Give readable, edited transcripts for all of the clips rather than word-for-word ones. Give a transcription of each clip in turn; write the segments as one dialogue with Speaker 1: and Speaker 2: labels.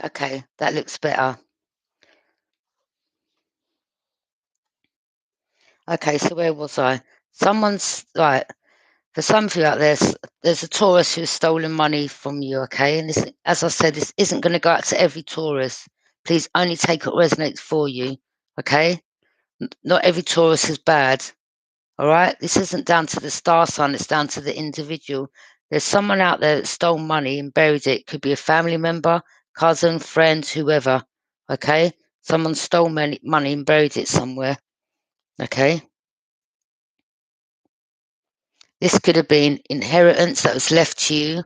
Speaker 1: Okay, that looks better. Okay, so where was I? Someone's right. For some of you out there, there's a Taurus who's stolen money from you, okay? And this, as I said, this isn't going to go out to every Taurus. Please only take what resonates for you, okay? Not every Taurus is bad, all right? This isn't down to the star sign, it's down to the individual. There's someone out there that stole money and buried it. Could be a family member, cousin, friend, whoever, okay? Someone stole money and buried it somewhere, okay? This could have been inheritance that was left to you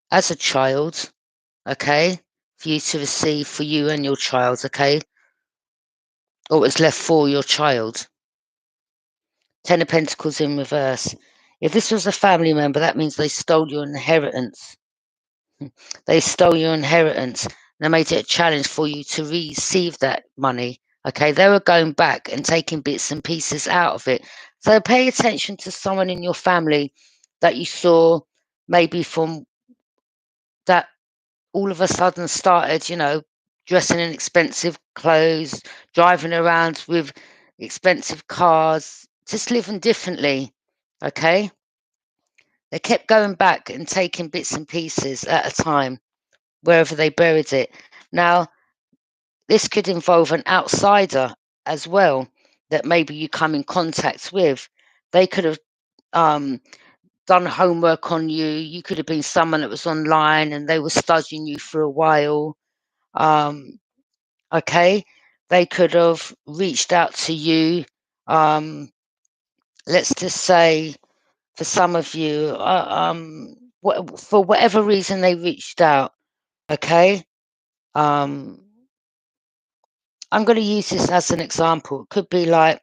Speaker 1: as a child, okay, for you to receive for you and your child, okay, or it was left for your child. 10 of Pentacles in reverse. If this was a family member, that means they stole your inheritance. They stole your inheritance. They made it a challenge for you to receive that money. Okay, they were going back and taking bits and pieces out of it. So pay attention to someone in your family that you saw maybe from that all of a sudden started, dressing in expensive clothes, driving around with expensive cars, just living differently. Okay. They kept going back and taking bits and pieces at a time, wherever they buried it. Now, this could involve an outsider as well that maybe you come in contact with. They could have um, done homework on you. You could have been someone that was online and they were studying you for a while. Um, okay, they could have reached out to you. Let's just say for some of you, for whatever reason they reached out. Okay, um, I'm going to use this as an example. It could be like,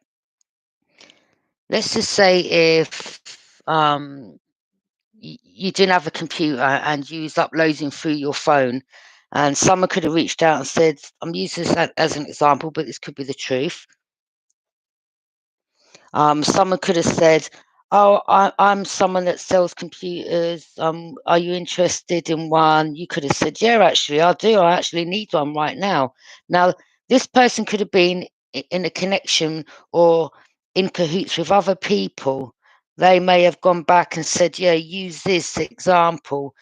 Speaker 1: let's just say if you didn't have a computer and you was uploading through your phone, and someone could have reached out and said, I'm using this as an example, but this could be the truth. Someone could have said, "Oh, I'm someone that sells computers. Are you interested in one?" You could have said, "Yeah, actually, I do. I actually need one right now." Now, this person could have been in a connection or in cahoots with other people. They may have gone back and said, "Yeah, use this example.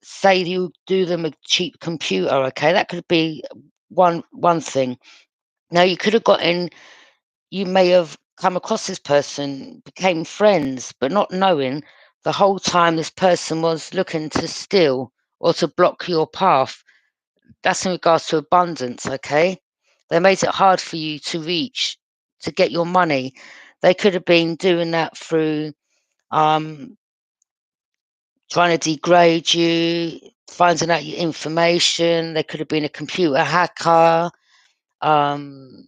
Speaker 1: Say you do them a cheap computer." Okay, that could be one thing. Now, you could have gotten you may have come across this person, became friends, but not knowing the whole time this person was looking to steal or to block your path. That's in regards to abundance, okay? They made it hard for you to reach, to get your money. They could have been doing that through um, trying to degrade you, finding out your information. They could have been a computer hacker. Um,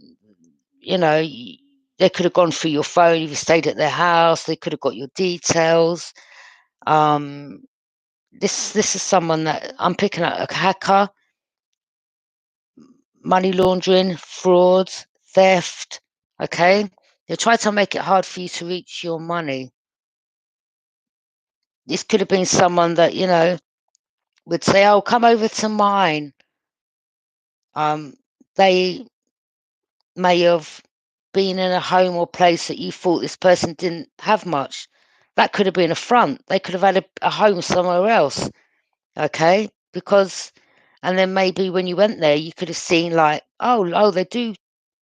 Speaker 1: they could have gone through your phone if you stayed at their house. They could have got your details. Um, this is someone that I'm picking up, a hacker, money laundering, fraud, theft. Okay, they try to make it hard for you to reach your money. This could have been someone that would say, "Oh, come over to mine." They may have been in a home or place that you thought this person didn't have much. That could have been a front. They could have had a home somewhere else, okay? Because, and then maybe when you went there, you could have seen like, oh, they do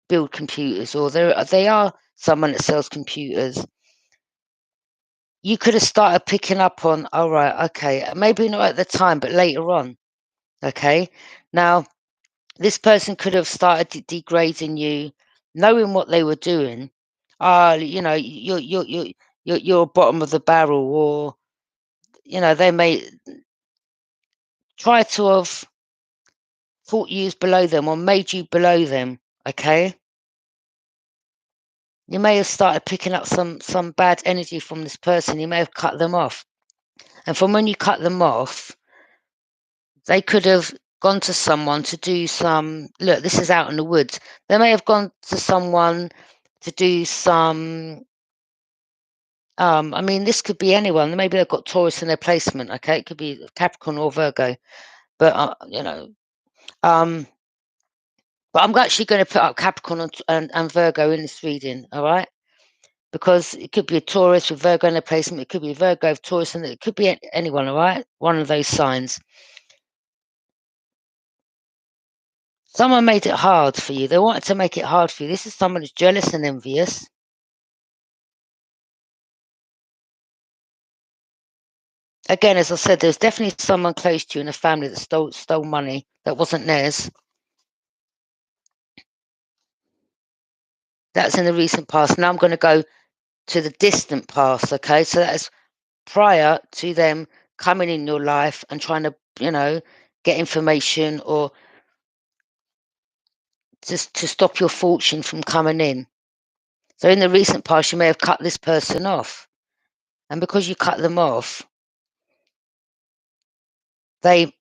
Speaker 1: build computers, or they are someone that sells computers. You could have started picking up on, all right, okay, maybe not at the time, but later on, okay? Now, this person could have started degrading you, knowing what they were doing. You're bottom of the barrel, or they may try to have thought you was below them or made you below them. Okay, you may have started picking up some bad energy from this person. You may have cut them off, and from when you cut them off, they could have gone to someone to do some. Look, this is out in the woods. They may have gone to someone to do some. I mean, this could be anyone. Maybe they've got Taurus in their placement. Okay, it could be Capricorn or Virgo. But but I'm actually going to put up Capricorn and Virgo in this reading, all right? Because it could be a Taurus with Virgo in a placement, it could be a Virgo with Taurus, and it could be anyone, all right? One of those signs. Someone made it hard for you. They wanted to make it hard for you. This is someone who's jealous and envious. Again, as I said, there's definitely someone close to you in a family that stole money that wasn't theirs. That's in the recent past. Now I'm going to go to the distant past, okay? So that is prior to them coming in your life and trying to, get information or just to stop your fortune from coming in. So in the recent past, you may have cut this person off. And because you cut them off, they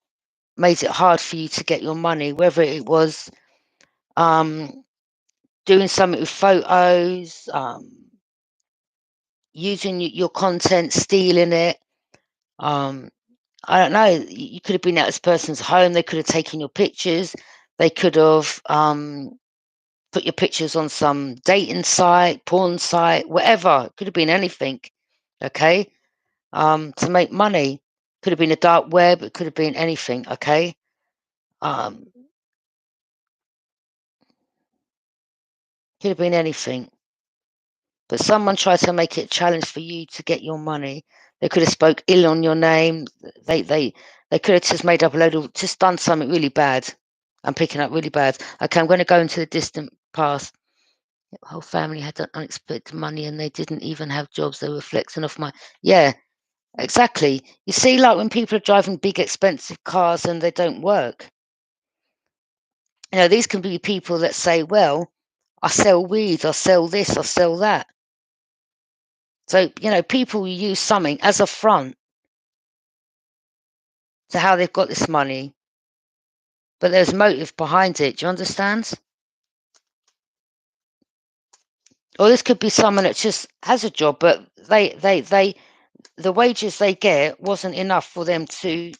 Speaker 1: made it hard for you to get your money, whether it was doing something with photos, using your content, stealing it. I don't know. You could have been at this person's home. They could have taken your pictures. They could have put your pictures on some dating site, porn site, whatever. It could have been anything. Okay, to make money. Could have been a dark web. It could have been anything. Okay. Could have been anything. But someone tried to make it a challenge for you to get your money. They could have spoke ill on your name. They could have just made up a load of, just done something really bad. I'm picking up really bad. Okay, I'm going to go into the distant past. The whole family had unexpected money and they didn't even have jobs. They were flexing off my, yeah, exactly. You see, like when people are driving big expensive cars and they don't work. These can be people that say, well, I sell weed, I sell this, I sell that. So, people use something as a front to how they've got this money, but there's motive behind it. Do you understand? Or this could be someone that just has a job, but the wages they get wasn't enough for them to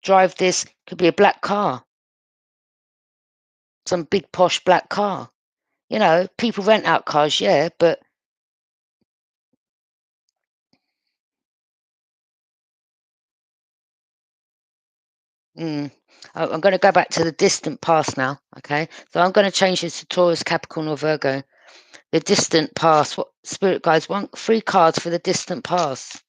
Speaker 1: drive this. Could be a black car, some big posh black car. People rent out cars, yeah, but I'm going to go back to the distant past now. Okay, so I'm going to change this to Taurus, Capricorn, or Virgo. The distant past. What spirit guides want? 3 cards for the distant past.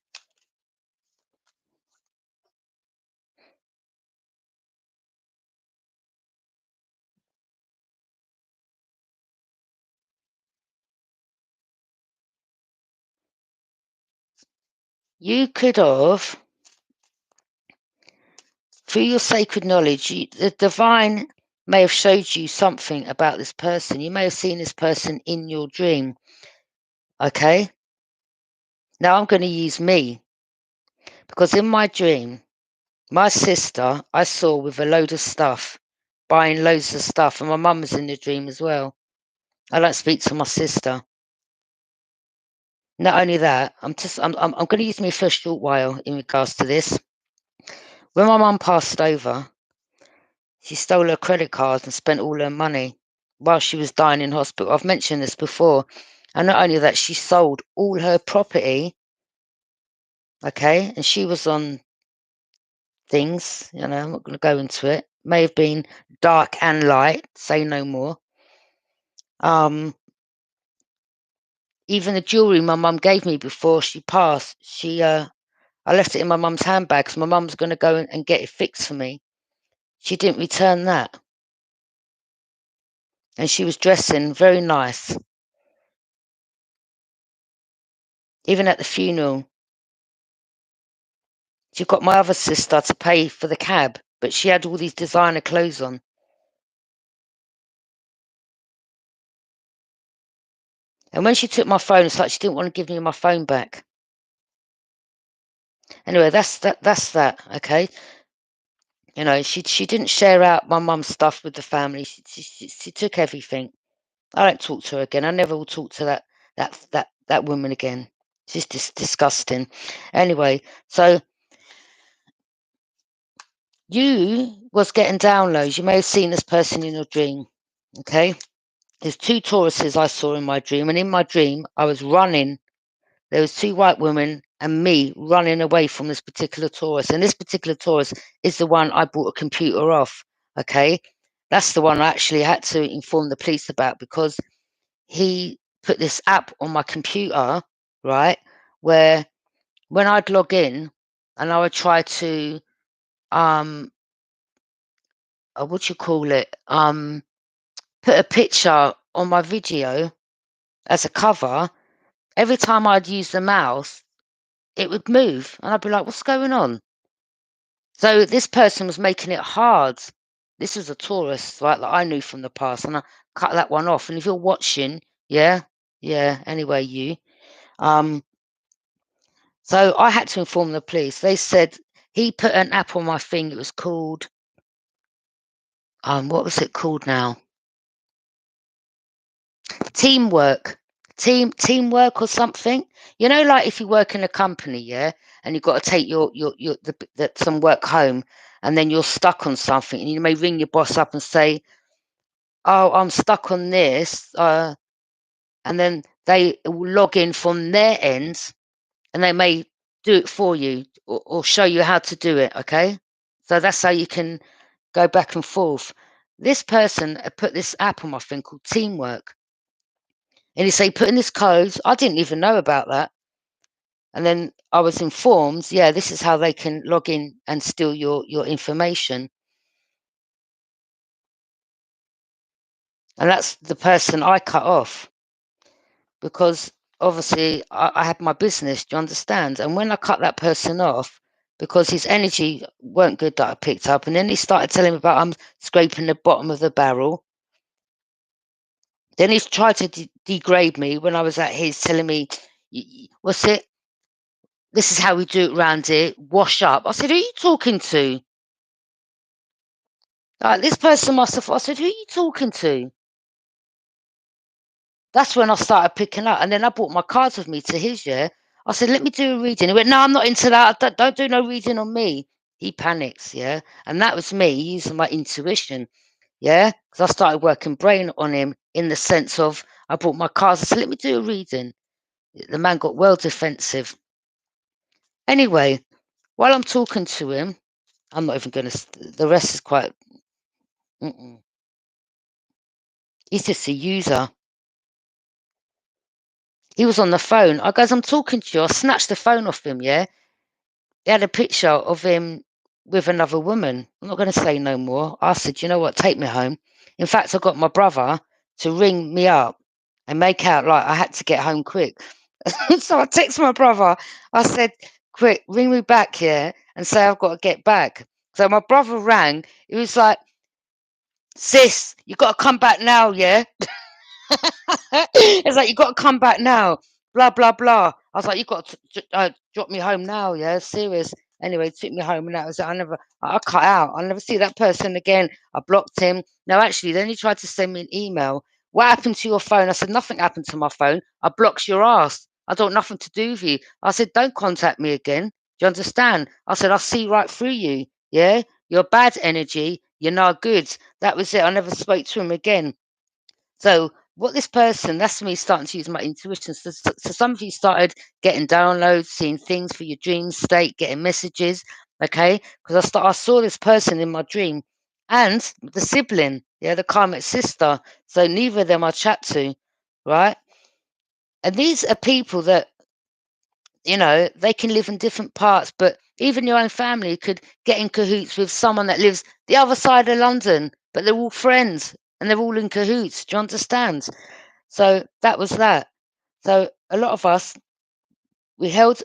Speaker 1: You could have, through your sacred knowledge, the divine may have showed you something about this person. You may have seen this person in your dream. Okay. Now I'm going to use me, because in my dream, my sister I saw with a load of stuff, buying loads of stuff, and my mum was in the dream as well. I don't speak to my sister. Not only that, I'm going to use me for a short while in regards to this. When my mum passed over, she stole her credit cards and spent all her money while she was dying in hospital. I've mentioned this before. And not only that, she sold all her property. Okay. And she was on things, I'm not going to go into it. May have been dark and light, say no more. Even the jewelry my mum gave me before she passed, I left it in my mum's handbag because my mum was going to go and get it fixed for me. She didn't return that. And she was dressing very nice. Even at the funeral, she got my other sister to pay for the cab, but she had all these designer clothes on. And when she took my phone, it's like she didn't want to give me my phone back. Anyway, that's that. Okay. She didn't share out my mum's stuff with the family. She took everything. I don't talk to her again. I never will talk to that woman again. She's just disgusting. Anyway, so You was getting downloads. You may have seen this person in your dream. Okay. There's 2 Tauruses I saw in my dream. And in my dream, I was running. There was 2 white women and me running away from this particular Taurus. And this particular Taurus is the one I bought a computer off. Okay. That's the one I actually had to inform the police about, because he put this app on my computer, right, where when I'd log in and I would try to what do you call it, put a picture on my video as a cover, every time I'd use the mouse it would move and I'd be like, what's going on? So this person was making it hard. This was a Taurus, right, that I knew from the past, and I cut that one off. And if you're watching, yeah, anyway, um so I had to inform the police. They said he put an app on my thing. It was called, what was it called now? Teamwork. Teamwork or something. You know, like if you work in a company, yeah, and you've got to take some work home, and then you're stuck on something, and you may ring your boss up and say, "Oh, I'm stuck on this," and then they will log in from their end, and they may do it for you, or show you how to do it. Okay, so that's how you can go back and forth. This person put this app on my thing called Teamwork. And he say, put in this code. I didn't even know about that. And then I was informed, yeah, this is how they can log in and steal your information. And that's the person I cut off, because obviously I had my business, do you understand? And when I cut that person off, because his energy weren't good that I picked up, and then he started telling me about I'm scraping the bottom of the barrel. Then he's tried to degrade me when I was at his, telling me, what's it? This is how we do it around here. Wash up. I said, who are you talking to? Like, this person must have. I said, who are you talking to? That's when I started picking up. And then I brought my cards with me to his, yeah. I said, let me do a reading. He went, no, I'm not into that. Don't do no reading on me. He panics, yeah. And that was me using my intuition, yeah. Because I started working brain on him, in the sense of, I brought my cards. I said, let me do a reading. The man got well defensive. Anyway, while I'm talking to him, I'm not even going to, the rest is quite, he's just a user. He was on the phone. I goes, I'm talking to you. I snatched the phone off him, yeah? He had a picture of him with another woman. I'm not going to say no more. I said, you know what? Take me home. In fact, I got my brother to ring me up and make out like I had to get home quick. So I text my brother. I said, quick, ring me back here and say I've got to get back. So my brother rang. He was like, sis, you got to come back now, yeah? It's like, you got to come back now, blah blah blah. I was like, you got to drop me home now, yeah, serious. Anyway, took me home, and that was it. I cut out. I never see that person again. I blocked him. No, actually, then he tried to send me an email. What happened to your phone? I said, nothing happened to my phone. I blocked your ass. I don't nothing to do with you. I said, don't contact me again. Do you understand? I said, I'll see right through you. Yeah, you're bad energy. You're not good. That was it. I never spoke to him again. So what this person, that's me starting to use my intuition. So some of you started getting downloads, seeing things for your dream state, getting messages, okay? Because I saw this person in my dream, and the sibling, yeah, the karmic sister. So neither of them I chat to, right? And these are people that, you know, they can live in different parts, but even your own family could get in cahoots with someone that lives the other side of London, but they're all friends and they're all in cahoots. Do you understand? So that was that. So a lot of us, we held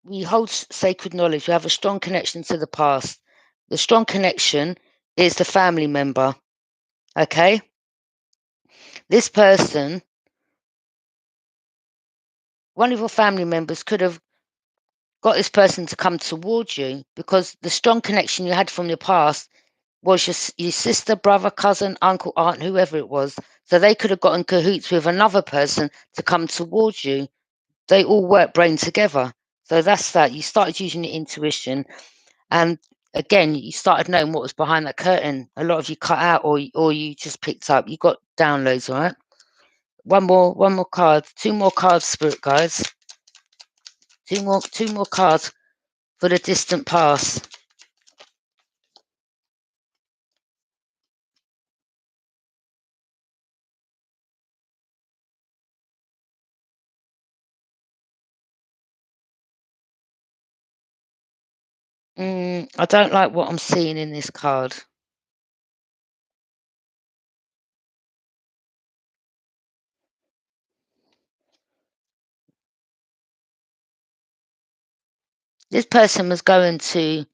Speaker 1: we hold sacred knowledge. We have a strong connection to the past. The strong connection is the family member. Okay? This person, one of your family members could have got this person to come towards you, because the strong connection you had from your past was your sister, brother, cousin, uncle, aunt, whoever it was. So they could have gotten cahoots with another person to come towards you. They all work brain together. So that's that. You started using your intuition, and again, you started knowing what was behind that curtain. A lot of you cut out, or you just picked up. You got downloads, all right? One more card. Two more cards, spirit guides. Two more cards for the distant past. I don't like what I'm seeing in this card. This person was going to,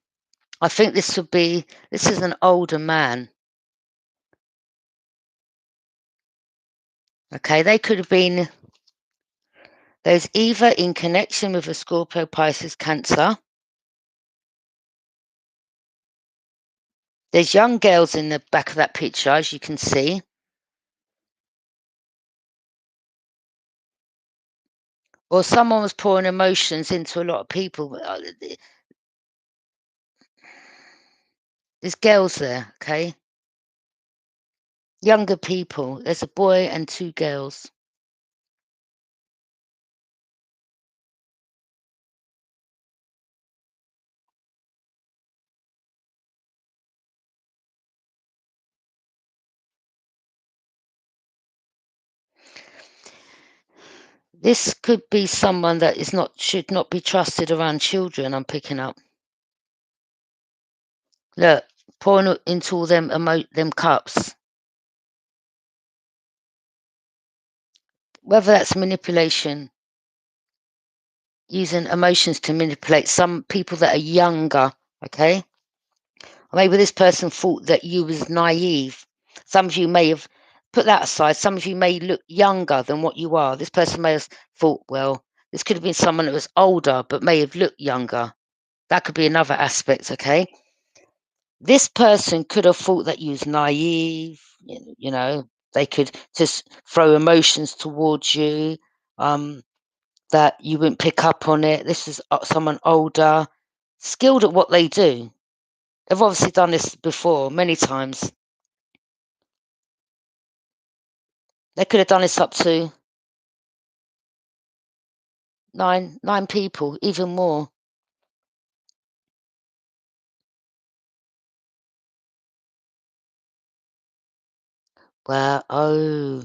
Speaker 1: I think this is an older man. Okay, they could have been, there's either in connection with a Scorpio, Pisces, Cancer. There's young girls in the back of that picture, as you can see. Or someone was pouring emotions into a lot of people. There's girls there, okay? Younger people. There's a boy and two girls. This could be someone that should not be trusted around children, I'm picking up. Look, pouring into all them cups. Whether that's manipulation, using emotions to manipulate some people that are younger, okay? Or maybe this person thought that you was naive. Some of you may have put that aside. Some of you may look younger than what you are. This person may have thought, well, this could have been someone that was older but may have looked younger. That could be another aspect, okay? This person could have thought that you was naive, you know, they could just throw emotions towards you, that you wouldn't pick up on it. This is someone older, skilled at what they do. They've obviously done this before, many times. They could have done this up to nine people, even more. Well, oh.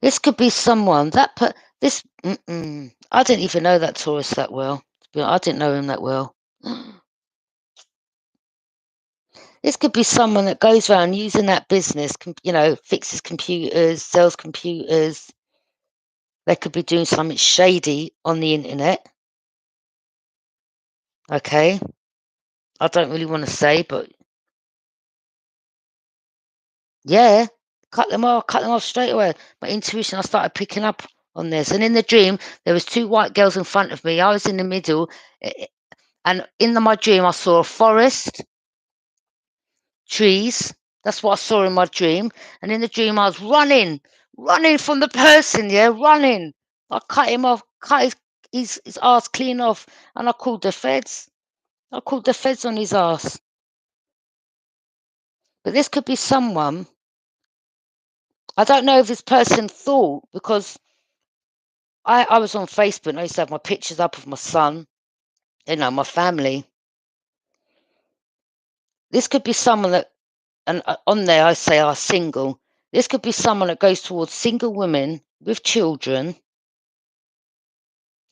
Speaker 1: This could be someone that put this. I didn't even know that Taurus that well. I didn't know him that well. This could be someone that goes around using that business, fixes computers, sells computers. They could be doing something shady on the internet. Okay. I don't really want to say, but yeah, cut them off straight away. My intuition, I started picking up on this. And in the dream, there was two white girls in front of me. I was in the middle, and in my dream, I saw a forest, trees. That's what I saw in my dream. And in the dream, I was running from the person, yeah, running. I cut him off, cut his ass clean off, and I called the feds. I called the feds on his ass. But this could be someone. I don't know if this person thought, because I was on Facebook and I used to have my pictures up of my son, my family. This could be someone that, and on there I say are single. This could be someone that goes towards single women with children,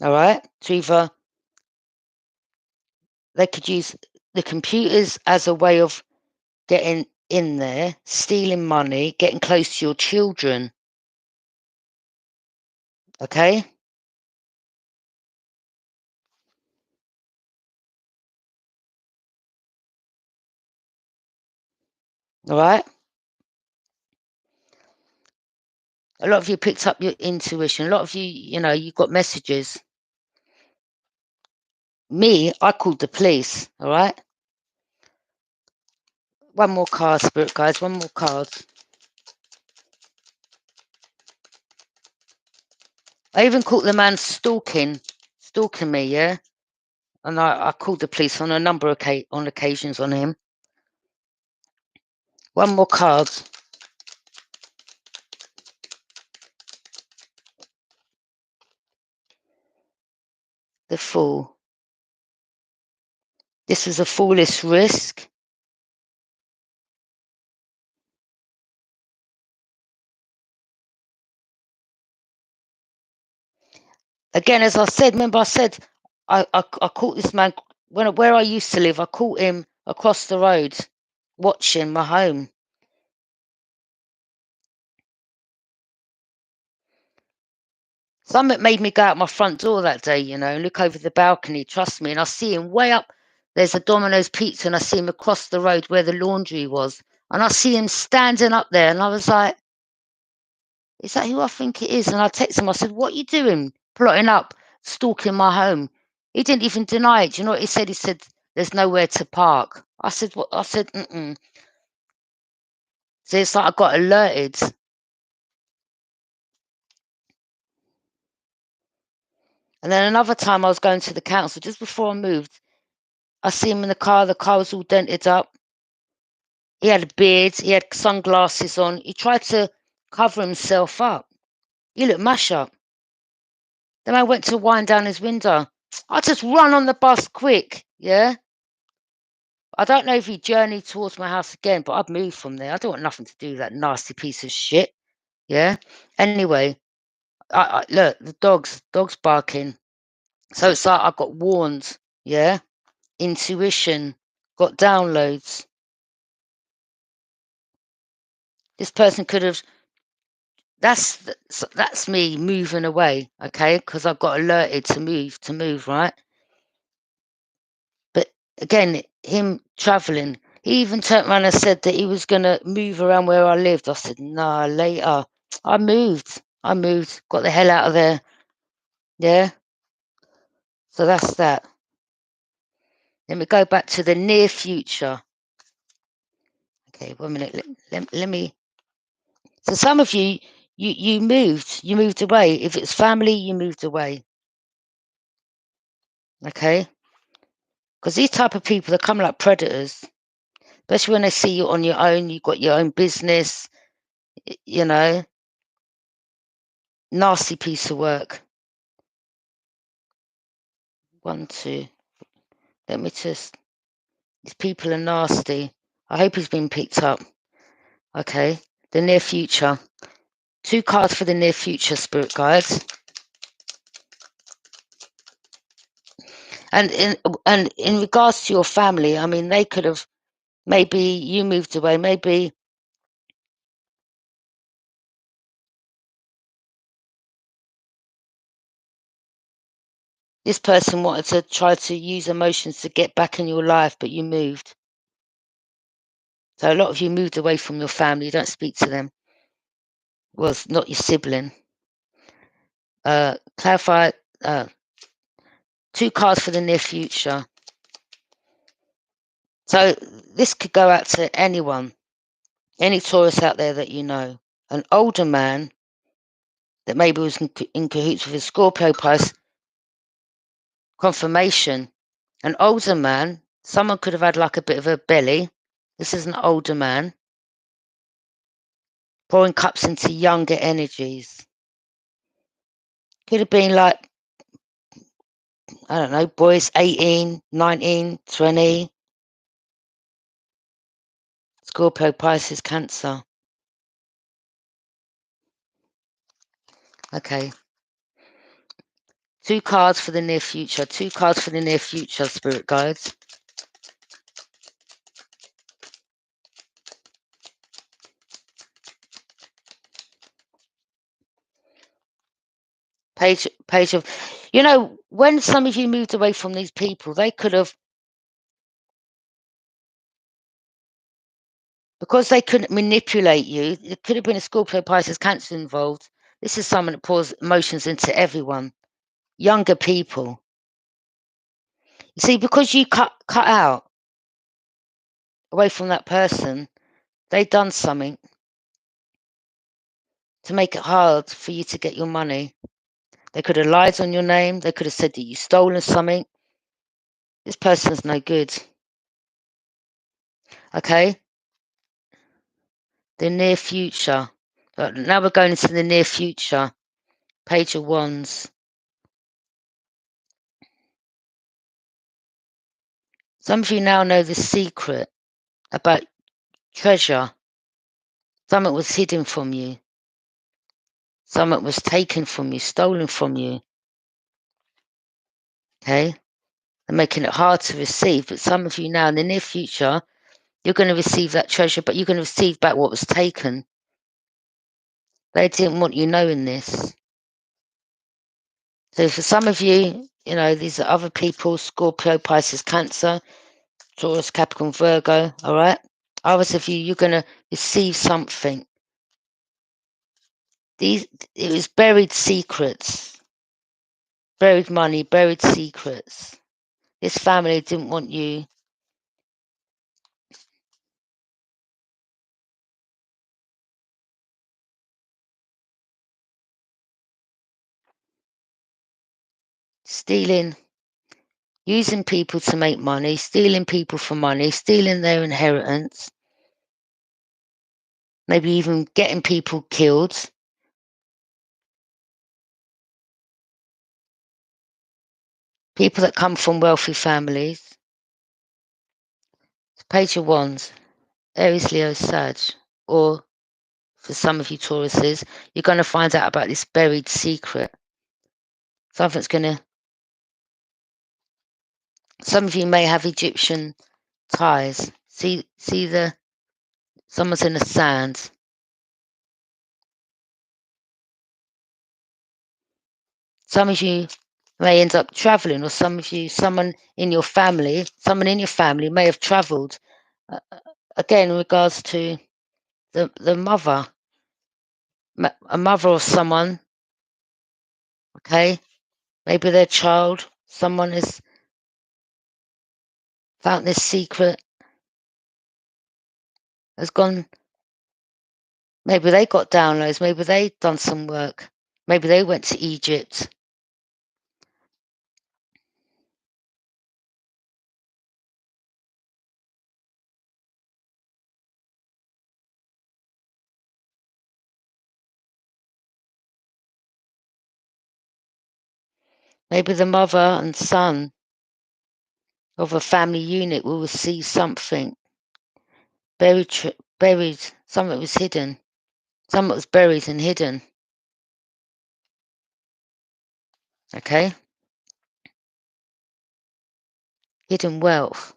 Speaker 1: all right? To either, they could use the computers as a way of getting in there, stealing money, getting close to your children, okay? All right? A lot of you picked up your intuition. A lot of you, you got messages. Me, I called the police, all right? One more card, spirit guys, one more card. I even caught the man stalking stalking me, yeah? And I called the police on a number of occasions on him. One more card. The Fool. This was a foolish risk. Again, as I said, remember I said I caught this man where I used to live. I caught him across the road, watching my home. Something made me go out my front door that day, you know, and look over the balcony. Trust me, and I see him way up. There's a Domino's Pizza, and I see him across the road where the laundry was, and I see him standing up there, and I was like, "Is that who I think it is?" And I texted him. I said, "What are you doing? Plotting up, stalking my home?" He didn't even deny it. Do you know what he said? He said, "There's nowhere to park." I said, "What?" I said, "Mm-mm." So it's like I got alerted. And then another time I was going to the council just before I moved. I see him in the car. The car was all dented up. He had a beard. He had sunglasses on. He tried to cover himself up. He looked mash up. Then I went to wind down his window. I just run on the bus quick. Yeah. I don't know if he journeyed towards my house again, but I've moved from there. I don't want nothing to do with that nasty piece of shit. Yeah. Anyway, I look, the dogs barking. So it's like I got warned. Yeah. Intuition, got downloads. This person could have. That's me moving away, okay? Because I got alerted to move, right? But again, him traveling, he even turned around and said that he was gonna move around where I lived. I said, "Nah, later." I moved, got the hell out of there. Yeah. So that's that. Let me go back to the near future. Okay, 1 minute. Let me. So some of you moved away. If it's family, you moved away. Okay, because these type of people, they come like predators, especially when they see you on your own. You've got your own business. You know, nasty piece of work. 1, 2. Let me just. These people are nasty. I hope he's been picked up. Okay, the near future. 2 cards for the near future, spirit guides. And in regards to your family, I mean, they could have, maybe you moved away, maybe this person wanted to try to use emotions to get back in your life, but you moved. So a lot of you moved away from your family. You don't speak to them. Well, it's not your sibling. Clarify. 2 cards for the near future. So this could go out to anyone, any Taurus out there that you know. An older man that maybe was in cahoots with a Scorpio Pisces. Confirmation. An older man. Someone could have had like a bit of a belly. This is an older man. Pouring cups into younger energies. Could have been like, I don't know, boys 18, 19, 20. Scorpio, Pisces, Cancer. Okay. 2 cards for the near future. 2 cards for the near future, spirit guides. Page of, you know, when some of you moved away from these people, they could have, because they couldn't manipulate you, it could have been a Scorpio, Pisces, Cancer involved. This is someone that pours emotions into everyone, younger people. You see, because you cut out away from that person, they done something to make it hard for you to get your money. They could have lied on your name. They could have said that you stolen something. This person's no good. Okay? The near future. Now we're going into the near future. Page of Wands. Some of you now know the secret about treasure. Something was hidden from you. Something was taken from you, stolen from you. Okay? They're making it hard to receive. But some of you now in the near future, you're going to receive that treasure, but you're going to receive back what was taken. They didn't want you knowing this. So for some of you, you know, these are other people, Scorpio, Pisces, Cancer, Taurus, Capricorn, Virgo, all right? Others of you, you're going to receive something. It was buried secrets, buried money, buried secrets. This family didn't want you stealing, using people to make money, stealing people for money, stealing their inheritance, maybe even getting people killed. People that come from wealthy families. Page of Wands, Aries, Leo, Sag, or for some of you Tauruses, you're going to find out about this buried secret. Something's going to... Some of you may have Egyptian ties. See the... Someone's in the sand. Some of you may end up traveling, or some of you, someone in your family may have traveled. Again, in regards to the mother, a mother of someone, okay? Maybe their child, someone has found this secret, has gone, maybe they got downloads, maybe they done some work, maybe they went to Egypt. Maybe the mother and son of a family unit will receive something buried, something was hidden, something was buried and hidden. Okay? Hidden wealth.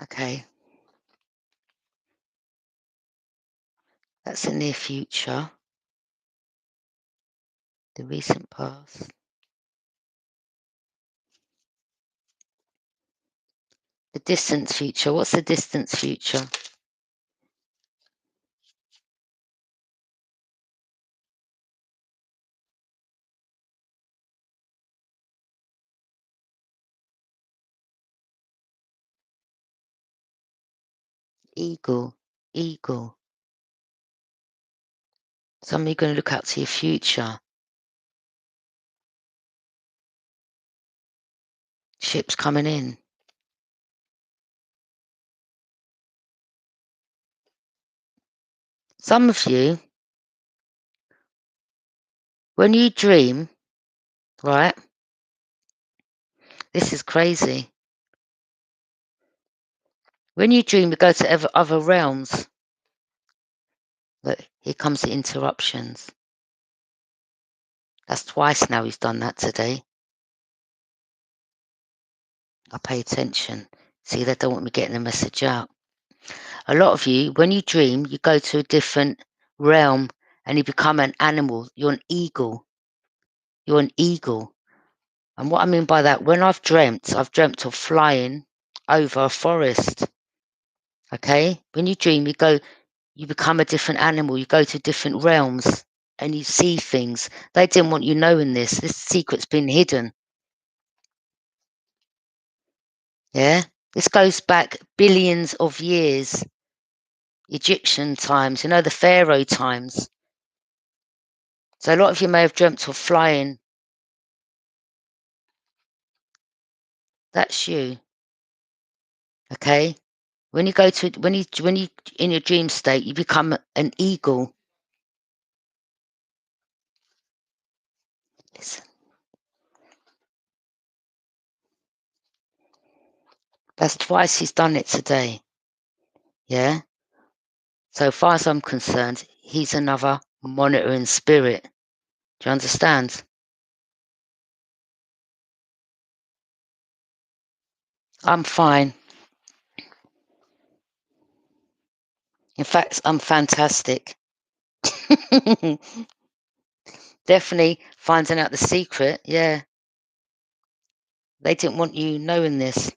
Speaker 1: Okay. That's the near future. The recent past. The distant future. What's the distant future? Eagle. Eagle. Some of you are going to look out to your future. Ships coming in. Some of you, when you dream, right? This is crazy. When you dream, you go to other realms. Look, here comes the interruptions. That's twice now he's done that today. I pay attention. See, they don't want me getting the message out. A lot of you, when you dream, you go to a different realm and you become an animal. You're an eagle. You're an eagle. And what I mean by that, when I've dreamt of flying over a forest. Okay? When you dream, you go you become a different animal. You go to different realms and you see things. They didn't want you knowing this. This secret's been hidden. Yeah? This goes back billions of years. Egyptian times, you know, the Pharaoh times. So a lot of you may have dreamt of flying. That's you. Okay? When you go to when you in your dream state, you become an eagle. Listen. That's twice he's done it today. Yeah? So far as I'm concerned, he's another monitoring spirit. Do you understand? I'm fine. In fact, I'm fantastic. Definitely finding out the secret. Yeah. They didn't want you knowing this.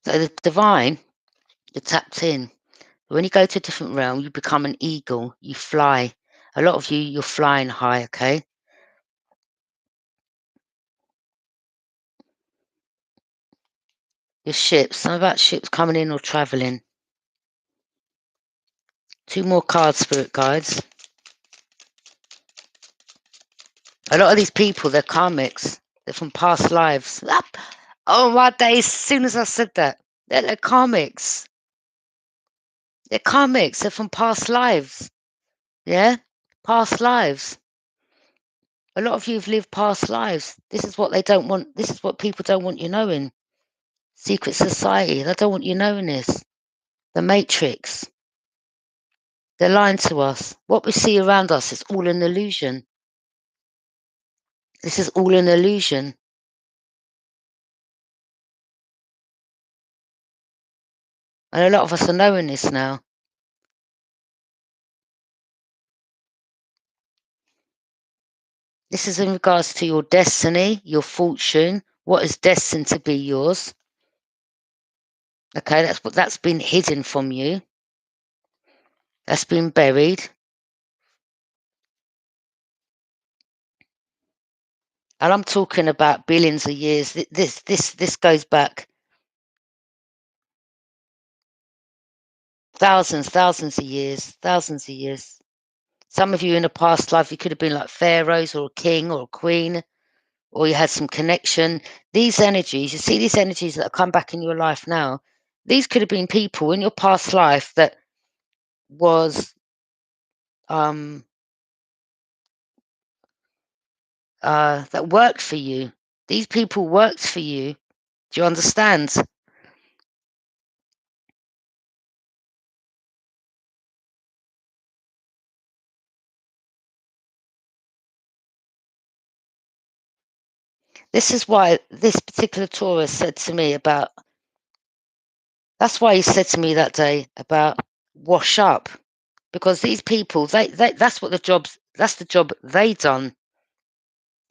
Speaker 1: So the divine, you're tapped in. When you go to a different realm, you become an eagle. You fly. A lot of you, you're flying high, okay? Your ships, some about ships coming in or traveling. 2 more cards, spirit guides. A lot of these people, they're karmics. They're from past lives. Oh my days, as soon as I said that. They're karmics. They're karmics. They're from past lives. Yeah? Past lives. A lot of you have lived past lives. This is what they don't want. This is what people don't want you knowing. Secret society. They don't want you knowing this. The matrix. They're lying to us. What we see around us is all an illusion. This is all an illusion. And a lot of us are knowing this now. This is in regards to your destiny, your fortune, what is destined to be yours. Okay, that's been hidden from you. That's been buried. And I'm talking about billions of years. This goes back thousands of years, thousands of years. Some of you in a past life, you could have been like pharaohs or a king or a queen, or you had some connection. These energies, you see these energies that have come back in your life now, these could have been people in your past life that was that worked for you. These people worked for you. Do you understand? This is why this particular Taurus said to me about, that's why he said to me that day about wash up. Because these people, they that's what that's the job they done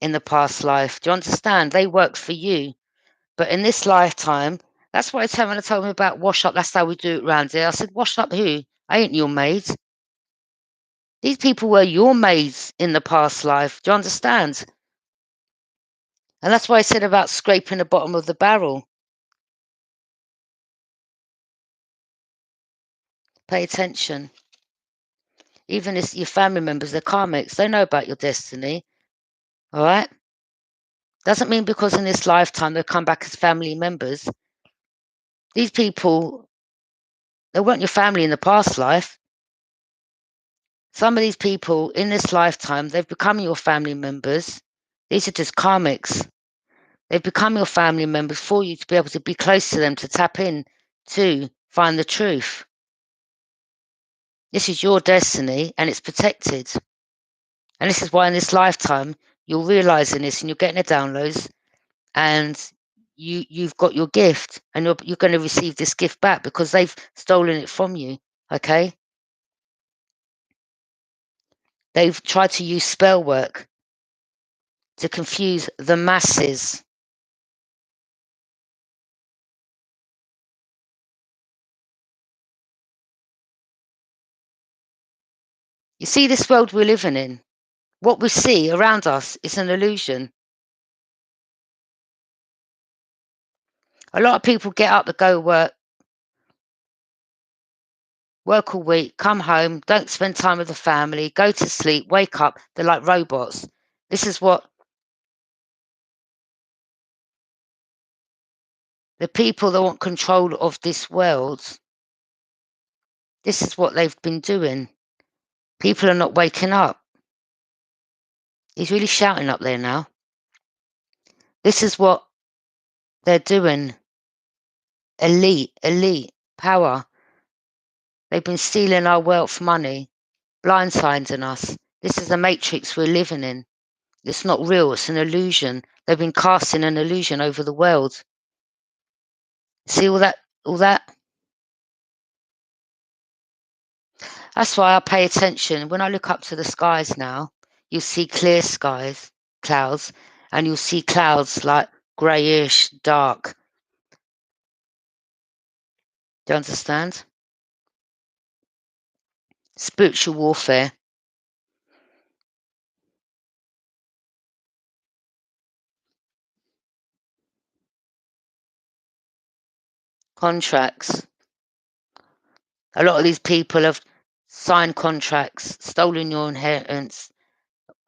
Speaker 1: in the past life. Do you understand? They worked for you. But in this lifetime, that's why when I told him about wash up, that's how we do it round here. I said, wash up who? I ain't your maid. These people were your maids in the past life. Do you understand? And that's why I said about scraping the bottom of the barrel. Pay attention. Even if your family members, they're karmics, they know about your destiny. All right? Doesn't mean because in this lifetime they come back as family members. These people, they weren't your family in the past life. Some of these people in this lifetime, they've become your family members. These are just karmics. They've become your family members for you to be able to be close to them, to tap in, to find the truth. This is your destiny and it's protected. And this is why in this lifetime, you're realizing this and you're getting the downloads and you've got your gift and you're going to receive this gift back because they've stolen it from you. Okay? They've tried to use spell work to confuse the masses. You see, this world we're living in, what we see around us is an illusion. A lot of people get up to go work all week, come home, don't spend time with the family, go to sleep, wake up. They're like robots. This is what the people that want control of this world, this is what they've been doing. People are not waking up. He's really shouting up there now. This is what they're doing. Elite power. They've been stealing our wealth, money, blindsiding us. This is the matrix we're living in. It's not real. It's an illusion. They've been casting an illusion over the world. See all that? All that? That's why I pay attention. When I look up to the skies now, you'll see clear skies, clouds, and you'll see clouds like greyish, dark. Do you understand? Spiritual warfare. Contracts. A lot of these people have signed contracts, stolen your inheritance,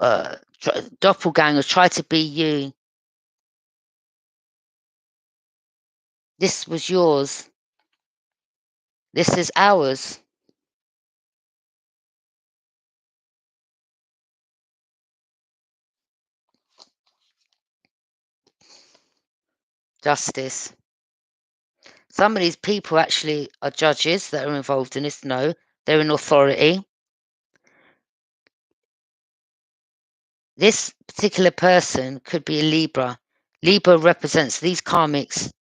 Speaker 1: doppelgangers, try to be you. This was yours. This is ours. Justice. Some of these people actually are judges that are involved in this. No, they're in authority. This particular person could be a Libra. Libra represents these karmics,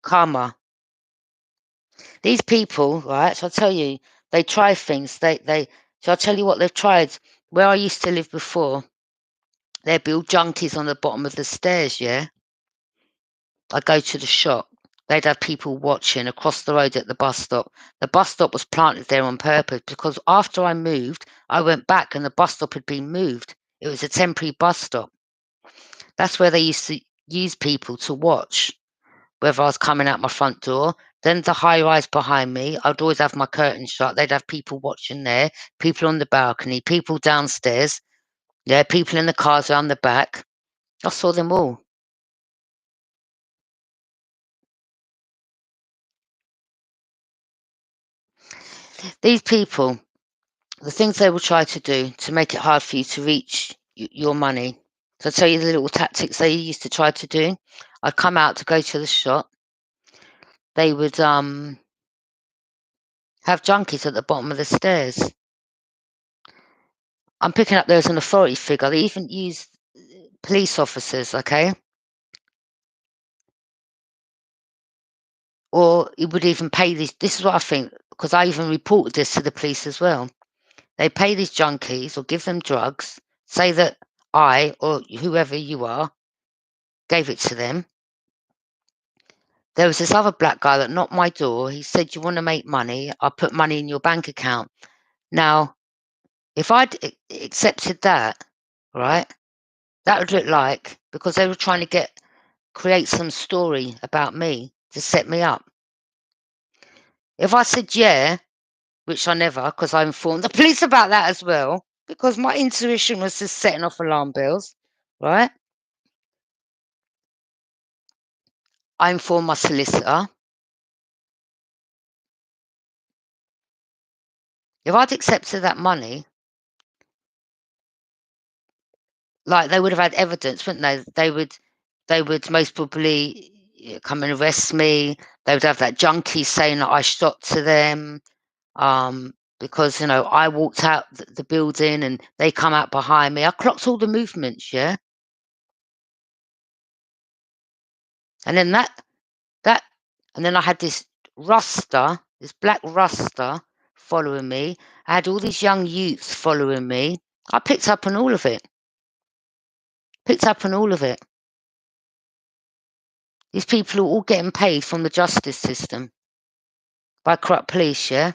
Speaker 1: karma. These people, right? So I'll tell you, they try things. So I'll tell you what they've tried. Where I used to live before, there'd be all junkies on the bottom of the stairs, yeah? I'd go to the shop. They'd have people watching across the road at the bus stop. The bus stop was planted there on purpose because after I moved, I went back and the bus stop had been moved. It was a temporary bus stop. That's where they used to use people to watch whether I was coming out my front door. Then the high rise behind me, I'd always have my curtains shut. They'd have people watching there, people on the balcony, people downstairs, yeah, people in the cars around the back. I saw them all. These people, the things they will try to do to make it hard for you to reach your money. So I'll tell you the little tactics they used to try to do. I'd come out to go to the shop. They would have junkies at the bottom of the stairs. I'm picking up there as an authority figure. They even used police officers, okay? Or you would even pay these. This is what I think, because I even reported this to the police as well. They pay these junkies or give them drugs, say that I or whoever you are gave it to them. There was this other black guy that knocked my door. He said, "You want to make money? I'll put money in your bank account." Now, if I'd accepted that, right, that would look like because they were trying to create some story about me to set me up. If I said yeah, which I never, because I informed the police about that as well, because my intuition was just setting off alarm bells, right? I informed my solicitor. If I'd accepted that money, like they would have had evidence, wouldn't they? They would most probably come and arrest me. They would have that junkie saying that I shot to them, because I walked out the building and they come out behind me. I clocked all the movements, yeah. And then that, and then I had this Rasta, this black Rasta following me. I had all these young youths following me. I picked up on all of it. Picked up on all of it. These people are all getting paid from the justice system by corrupt police, yeah?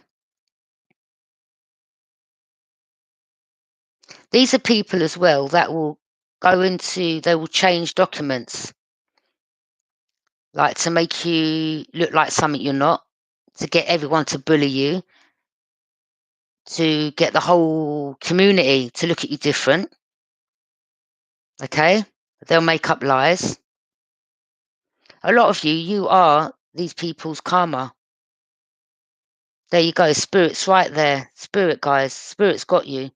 Speaker 1: These are people as well that will they will change documents, like to make you look like something you're not, to get everyone to bully you, to get the whole community to look at you different. Okay? They'll make up lies. A lot of you are these people's karma. There you go. Spirit's right there. Spirit, guys. Spirit's got you.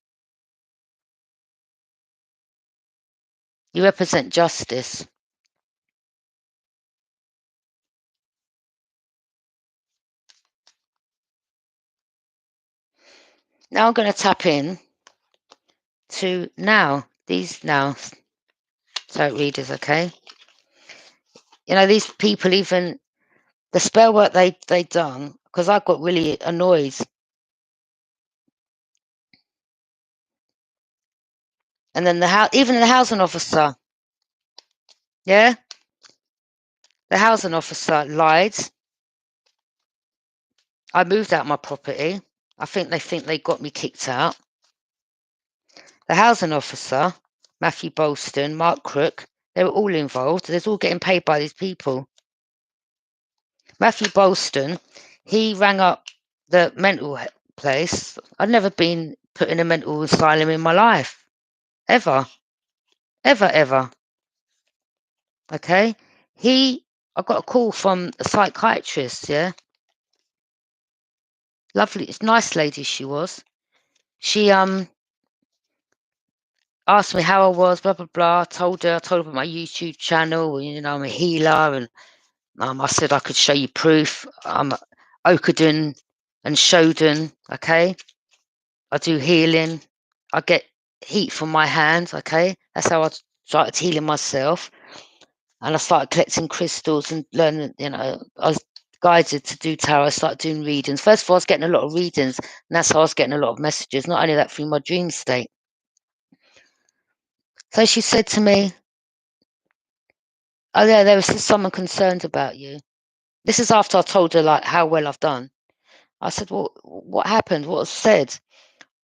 Speaker 1: You represent justice. Now I'm going to tap in to these tarot readers, okay? You know, these people, even the spell work they done, because I got really annoyed. And then even the housing officer, yeah? The housing officer lied. I moved out my property. I think they got me kicked out. The housing officer, Matthew Bolston, Mark Crook, they were all involved. They're all getting paid by these people. Matthew Bolston, he rang up the mental place. I'd never been put in a mental asylum in my life. Ever. Ever, ever. Okay? I got a call from a psychiatrist, yeah? Lovely, it's nice lady she was. She asked me how I was, blah blah blah. I told her about my YouTube channel, you know, I'm a healer, and I said I could show you proof. I'm Okadun and Shodan, okay? I do healing. I get heat from my hands, okay? That's how I started healing myself. And I started collecting crystals and learning, you know, I was guided to do tarot. I started doing readings. First of all, I was getting a lot of readings, and that's how I was getting a lot of messages. Not only that, through my dream state. So she said to me, oh yeah, there was someone concerned about you. This is after I told her like how well I've done. I said, well, what happened? What was said?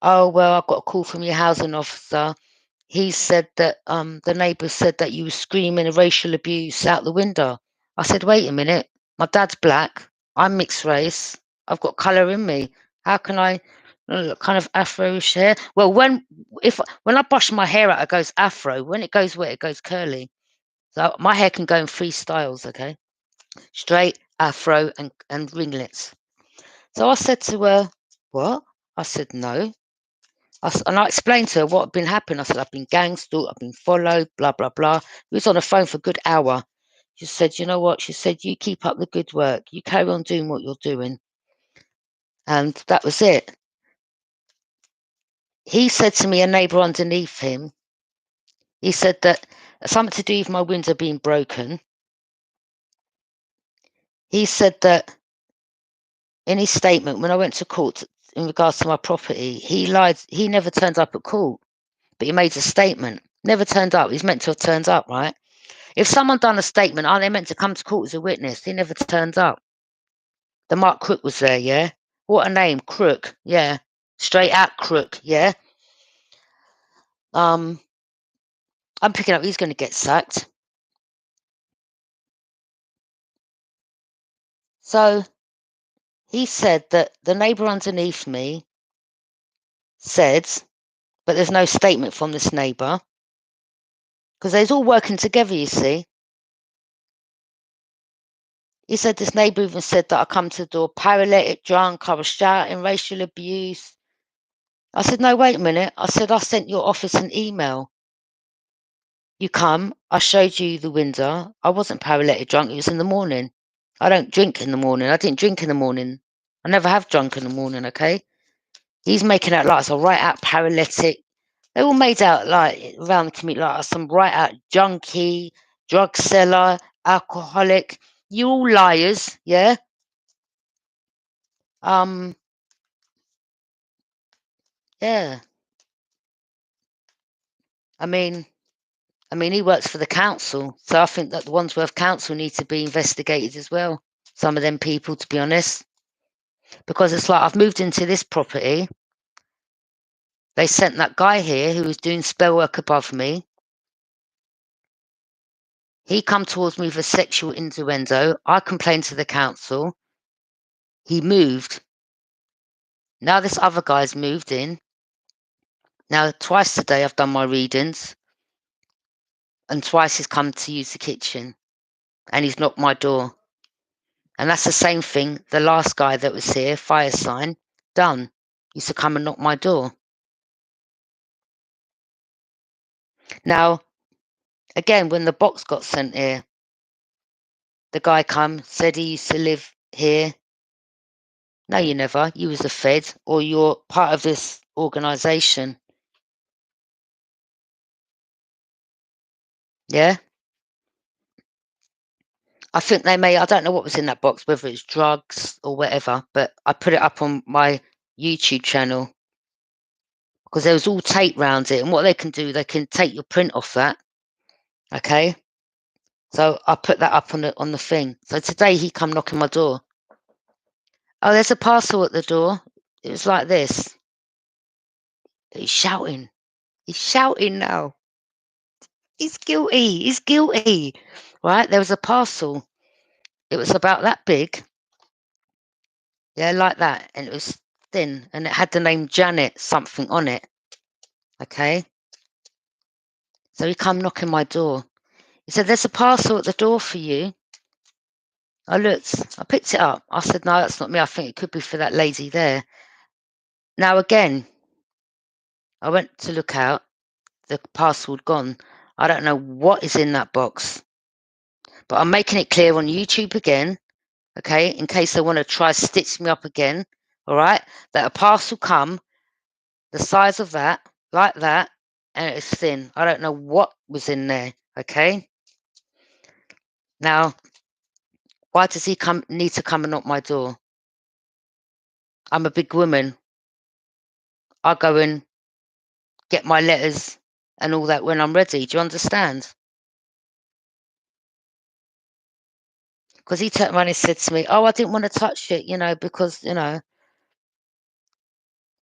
Speaker 1: Oh, well, I got a call from your housing officer. He said that the neighbours said that you were screaming racial abuse out the window. I said, wait a minute. My dad's black. I'm mixed race. I've got colour in me. How can I kind of afro-ish hair? Well, when I brush my hair out, it goes afro. When it goes wet, it goes curly. So my hair can go in 3 styles, okay? Straight, afro, and ringlets. So I said to her, what? I said, no. And I explained to her what had been happening. I said, I've been gang stalked, I've been followed, blah, blah, blah. We was on the phone for a good hour. She said, you know what? She said, you keep up the good work. You carry on doing what you're doing. And that was it. He said to me, a neighbour underneath him, he said that something to do with my window being broken. He said that in his statement, when I went to court in regards to my property, he lied. He never turned up at court, but he made a statement. Never turned up. He's meant to have turned up, right? If someone done a statement, aren't they meant to come to court as a witness? He never turned up. The Mark Crook was there, yeah? What a name, Crook, yeah. Straight out Crook, yeah? I'm picking up he's going to get sacked. So he said that the neighbour underneath me said, but there's no statement from this neighbour, because they're all working together, you see. He said this neighbour even said that I come to the door paralytic, drunk, I was shouting, racial abuse. I said, no, wait a minute. I said, I sent your office an email. You come, I showed you the window. I wasn't paralytic drunk, it was in the morning. I don't drink in the morning. I didn't drink in the morning. I never have drunk in the morning, okay? He's making out like it's a right out paralytic. They're all made out like around the community like some right out junkie, drug seller, alcoholic. You all liars, yeah? Yeah. I mean, he works for the council, so I think that the Wandsworth Council need to be investigated as well. Some of them people, to be honest, because it's like I've moved into this property. They sent that guy here who was doing spell work above me. He come towards me with a sexual innuendo. I complained to the council. He moved. Now this other guy's moved in. Now twice today I've done my readings. And twice he's come to use the kitchen. And he's knocked my door. And that's the same thing the last guy that was here, fire sign, done. Used to come and knock my door. Now, again, when the box got sent here, the guy come, said he used to live here. No, you never. You was a Fed, or you're part of this organisation. Yeah? I think they may, I don't know what was in that box, whether it's drugs or whatever, but I put it up on my YouTube channel because there was all tape round it. And what they can do, they can take your print off that. Okay? So I put that up on the thing. So today he come knocking my door. Oh, there's a parcel at the door. It was like this. He's shouting. He's shouting now. He's guilty. He's guilty. Right? There was a parcel. It was about that big. Yeah, like that. And it was thin. And it had the name Janet something on it. Okay? So he come knocking my door. He said, there's a parcel at the door for you. I looked. I picked it up. I said, no, that's not me. I think it could be for that lady there. Now, again, I went to look out. The parcel had gone. I don't know what is in that box. But I'm making it clear on YouTube again, okay, in case they want to try stitch me up again, all right, that a parcel come the size of that, like that, and it's thin. I don't know what was in there, okay? Now, why does he need to come and knock my door? I'm a big woman. I go and get my letters and all that when I'm ready. Do you understand? Because he turned around and said to me, oh, I didn't want to touch it, because,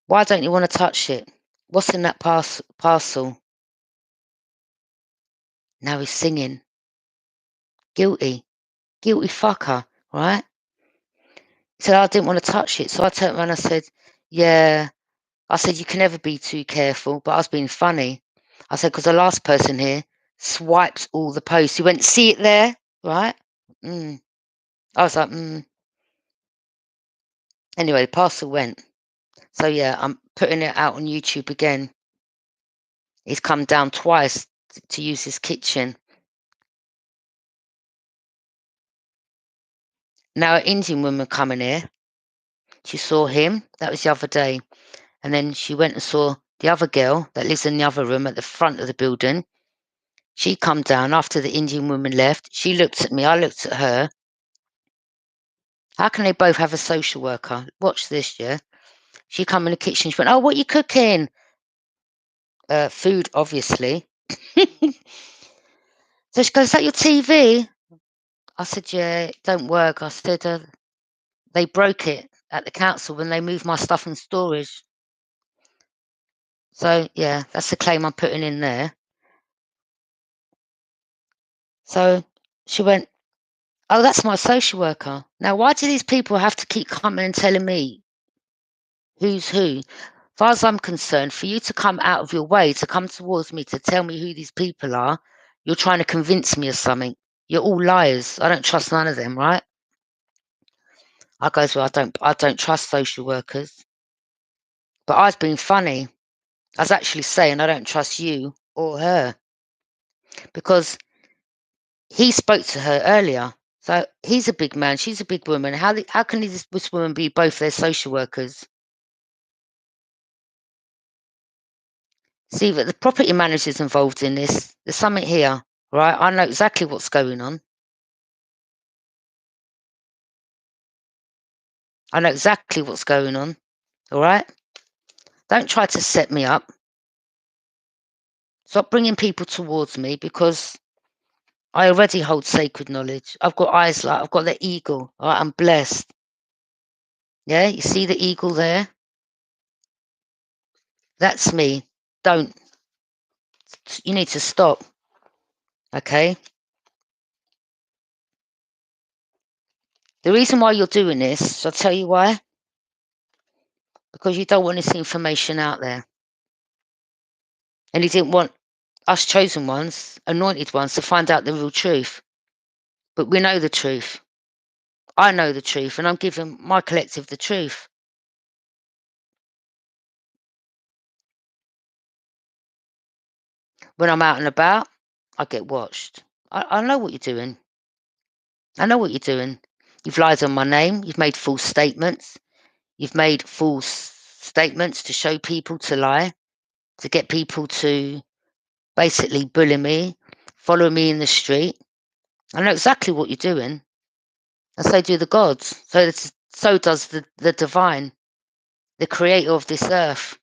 Speaker 1: why don't you want to touch it? What's in that parcel? Now he's singing. Guilty. Guilty fucker, right? He said, I didn't want to touch it. So I turned around and I said, yeah. I said, you can never be too careful. But I was being funny. I said, because the last person here swipes all the posts. He went, see it there? Right? I was like, Anyway, the parcel went. So yeah, I'm putting it out on YouTube again. He's come down twice to use his kitchen. Now, an Indian woman coming here. She saw him. That was the other day. And then she went and saw the other girl that lives in the other room at the front of the building. She come down after the Indian woman left. She looked at me. I looked at her. How can they both have a social worker? Watch this, yeah? She come in the kitchen. She went, oh, what are you cooking? Food, obviously. So she goes, is that your TV? I said, yeah, it don't work. I said, they broke it at the council when they moved my stuff in storage. So, yeah, that's the claim I'm putting in there. So she went, oh, that's my social worker. Now, why do these people have to keep coming and telling me who's who? As far as I'm concerned, for you to come out of your way to come towards me to tell me who these people are, you're trying to convince me of something. You're all liars. I don't trust none of them, right? I goes, well, I don't trust social workers. But I was being funny. I was actually saying I don't trust you or her because he spoke to her earlier. So he's a big man. She's a big woman. How can this woman be both their social workers? See, that the property manager's involved in this. There's something here, right? I know exactly what's going on. I know exactly what's going on. All right? Don't try to set me up. Stop bringing people towards me because I already hold sacred knowledge. I've got eyes like I've got the eagle. All right? I'm blessed. Yeah? You see the eagle there? That's me. Don't. You need to stop. Okay? The reason why you're doing this, I'll tell you why. Because you don't want this information out there. And you didn't want us chosen ones, anointed ones, to find out the real truth. But we know the truth. I know the truth, and I'm giving my collective the truth. When I'm out and about, I get watched. I know what you're doing. I know what you're doing. You've lied on my name. You've made false statements. You've made false statements to show people to lie, to get people to basically bully me, follow me in the street. I know exactly what you're doing. And so do the gods. So does the divine, the creator of this earth.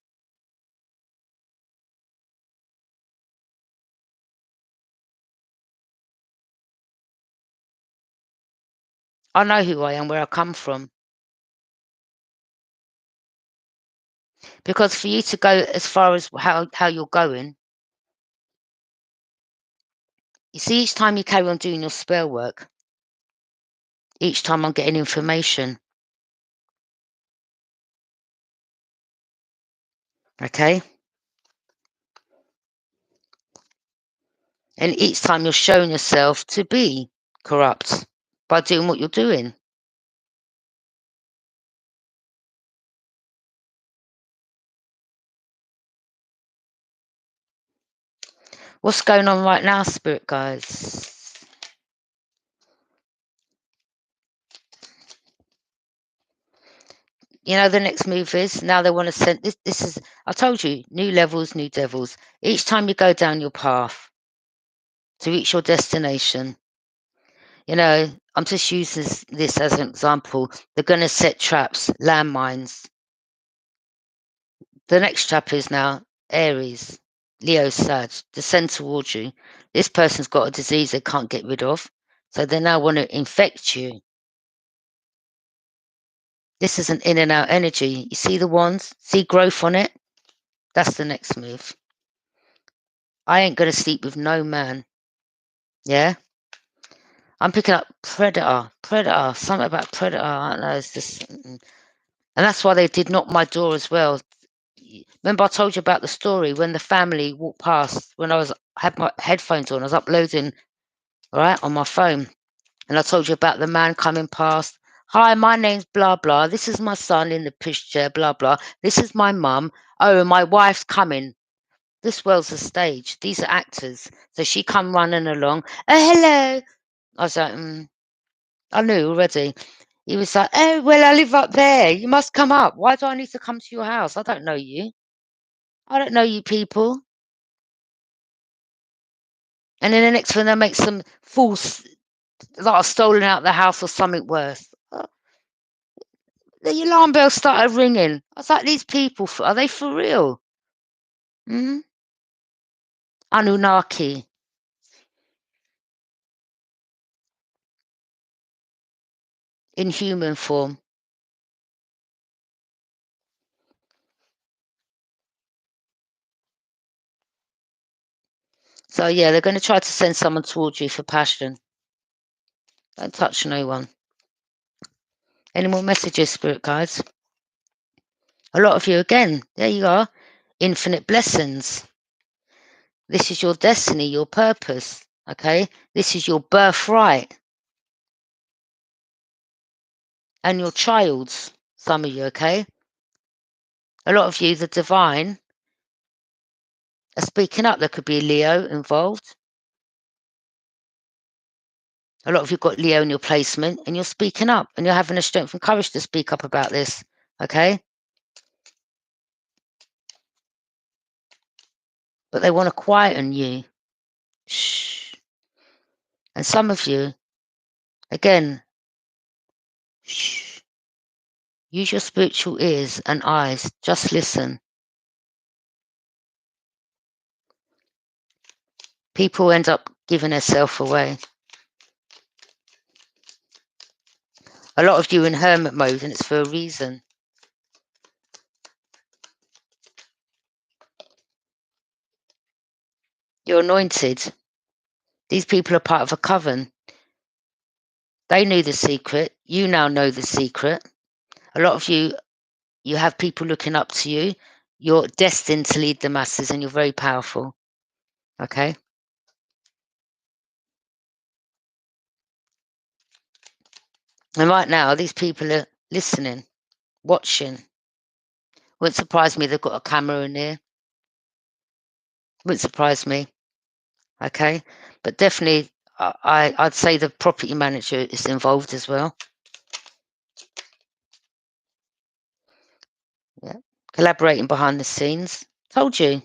Speaker 1: I know who I am, where I come from. Because for you to go as far as how you're going, you see, each time you carry on doing your spell work, each time I'm getting information. Okay? And each time you're showing yourself to be corrupt by doing what you're doing. What's going on right now, spirit guys? You know, the next move is now they want to send this. This is, I told you, new levels, new devils. Each time you go down your path to reach your destination, you know, I'm just using this as an example. They're going to set traps, landmines. The next trap is now Aries, Leo, Sag, descend towards you. This person's got a disease they can't get rid of, so they now want to infect you. This is an in and out energy. You see the wands? See growth on it? That's the next move. I ain't going to sleep with no man. Yeah? I'm picking up predator, something about predator. I don't know. It's just, and that's why they did knock my door as well. Remember I told you about the story when the family walked past when I had my headphones on. I was uploading, right, on my phone, and I told you about the man coming past. Hi, my name's blah blah. This is my son in the pushchair. Blah blah. This is my mum. Oh, my wife's coming. This world's a stage. These are actors. So she come running along. Oh, hello. I was like, I knew already. He was like, oh, well, I live up there. You must come up. Why do I need to come to your house? I don't know you. I don't know you people. And then the next one, they make some false, like I've stolen out the house or something worse. The alarm bell started ringing. I was like, these people, are they for real? Anunnaki. In human form. So, yeah, they're going to try to send someone towards you for passion. Don't touch no one. Any more messages, spirit guides? A lot of you, again, there you are. Infinite blessings. This is your destiny, your purpose. Okay? This is your birthright. And your child's, some of you, okay? A lot of you, the divine, are speaking up. There could be a Leo involved. A lot of you got Leo in your placement, and you're speaking up, and you're having the strength and courage to speak up about this, okay? But they want to quieten you. Shh. And some of you, again, shh. Use your spiritual ears and eyes. Just listen. People end up giving themselves away. A lot of you in hermit mode, and it's for a reason. You're anointed. These people are part of a coven. They knew the secret. You now know the secret. A lot of you have people looking up to you. You're destined to lead the masses and you're very powerful. Okay? And right now, these people are listening, watching. Wouldn't surprise me they've got a camera in there. Wouldn't surprise me. Okay? But definitely, I'd say the property manager is involved as well. Yeah. Collaborating behind the scenes. Told you.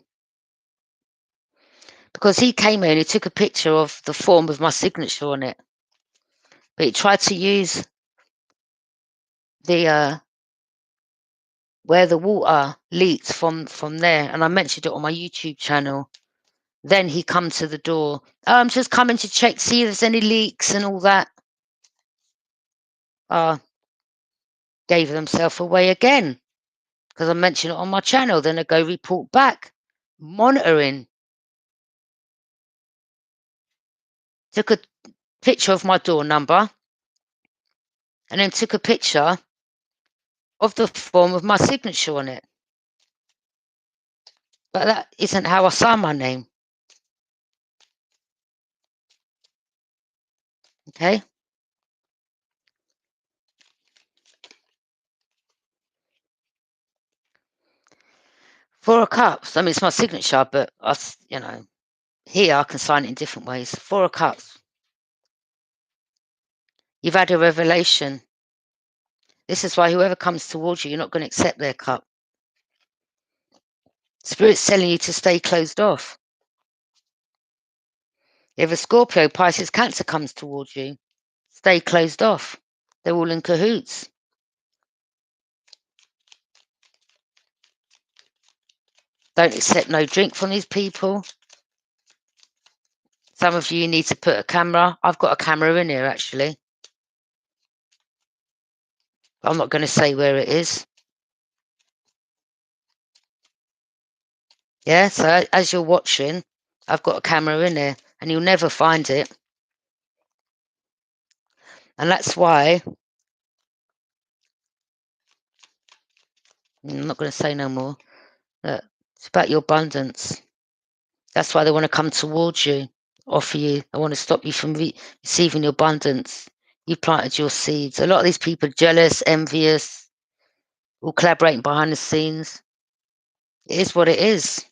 Speaker 1: Because he came in, he took a picture of the form with my signature on it. But he tried to use the where the water leaked from there, and I mentioned it on my YouTube channel. Then he come to the door. Oh, I'm just coming to check, see if there's any leaks and all that. Gave himself away again because I mentioned it on my channel. Then I go report back, monitoring. Took a picture of my door number, and then took a picture of the form with my signature on it. But that isn't how I sign my name. Okay. Four of Cups. I mean, it's my signature, but here I can sign it in different ways. Four of Cups. You've had a revelation. This is why whoever comes towards you, you're not going to accept their cup. Spirit's telling you to stay closed off. If a Scorpio, Pisces, Cancer comes towards you, stay closed off. They're all in cahoots. Don't accept no drink from these people. Some of you need to put a camera. I've got a camera in here, actually. I'm not going to say where it is. Yeah, so as you're watching, I've got a camera in there, and you'll never find it. And that's why I'm not going to say no more. It's about your abundance. That's why they want to come towards you, offer you. They want to stop you from receiving your abundance. You planted your seeds. A lot of these people are jealous, envious, all collaborating behind the scenes. It is what it is.